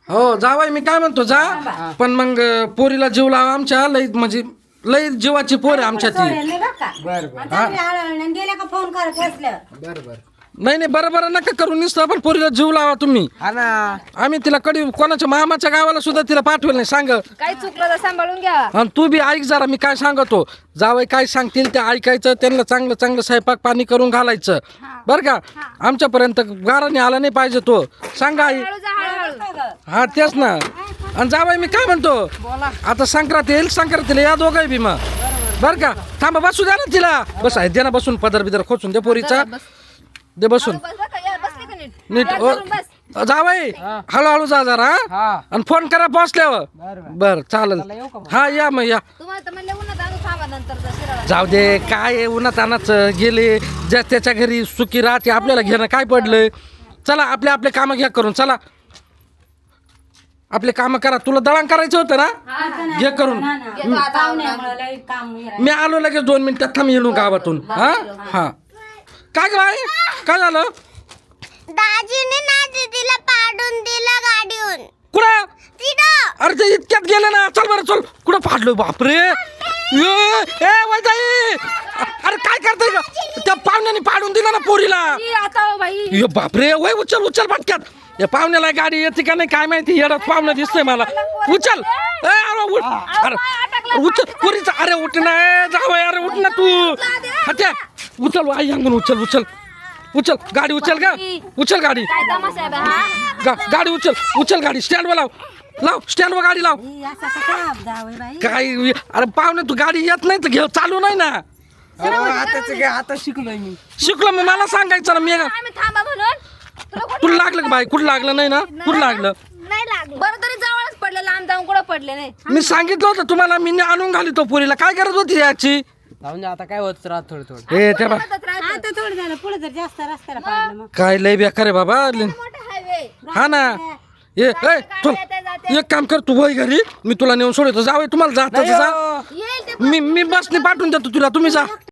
हो जावाय मी काय म्हणतो जा पण मग पोरीला जीव लावा आमच्या लई म्हणजे लई जीवाची पोर आहे आमच्या ती गेल्या का फोन करत बसल्या नाही नाही बरोबर नका करून निसतं पण पोरीला जीव लावा तुम्ही आम्ही तिला कधी कोणाच्या मामाच्या गावाला सुद्धा तिला पाठवेल नाही सांग काय चुकलं तर सांभाळून घ्या आणि तू बी ऐक जरा मी काय सांगतो जावई काय सांगतील ते ऐकायचं त्यांना चांगलं चांगलं स्वयंपाक पाणी करून घालायचं बरं का आमच्यापर्यंत गाराने आला नाही पाहिजे तो सांगा आई हा तेच ना आणि जावई मी काय म्हणतो आता संक्रांत येईल संक्रांतीला या दोघं बी मग बरं का थांबा बसू द्या ना तिला बस आहे दे ना बसून पदर बिदर खोचून दे पोरीचा दे बसून नीट जावई हळूहळू जा जरा आणि फोन करा पोहोचल्यावर बर चालेल हा या मग या जाऊ दे काय उन्हात आणच गेले ज्या त्याच्या घरी सुखी राहते आपल्याला घेणं काय पडलंय चला आपले आपले काम घ्या करून चला आपले काम करा तुला दळण करायचं होतं ना घे करून मी आलो लगेच 2 मिनिटात थांब येऊन गावातून हा हा काय ग बाई काय झालं दाजीने ना दीदीला पाडून दिलं गाडीहून कुठं तिथं अरे ते इतक्यात गेले ना चल बरं चल कुठं फाडलो बापरे ए वैदाई अरे काय करताय का त्या पाहुण्याने पाडून दिला ना पोरीला ये बापरे वय उचल उचल पटक्यात या पाहुण्याला गाडी येते का नाही काय माहिती येडत पाहुणं दिसतंय मला उचल अरे उचल पोरीचा अरे उठ ना जावं अरे उठ ना तू हत्या उचल आई अंगण उचल उचल उचल गाडी उचल का उचल गाडी गाडी उचल उचल गाडी स्टँडवर लाव स्टँडवर गाडी लाव काय अरे पाहुणे तू गाडी येत नाही तर घेऊ चालू नाही ना आता शिकलोय मी शिकलो मग मला सांगायचं ना मी तुला लागलं का बाई कुठं लागलं नाही ना कुठं लागलं बरं तरी जवळच पडले लांब जाऊन कुठं पडले नाही मी सांगितलं होतं तुम्हाला मी आणून घालितो पोरीला काय करत होती याची जाऊन आता काय होत राहत थोडं थोडं ए त्या बा आता थोडं झालं पुढे जर जास्त रस्त्याला पाडलं मग काय लय बेकार आहे बाबा हायवे हा ना ये चल एक काम कर तू वय घरी मी तुला नेऊन सोडतो जावं तुम्हाला जात जा मी बसने पाठवून देतो तुला तुम्ही जा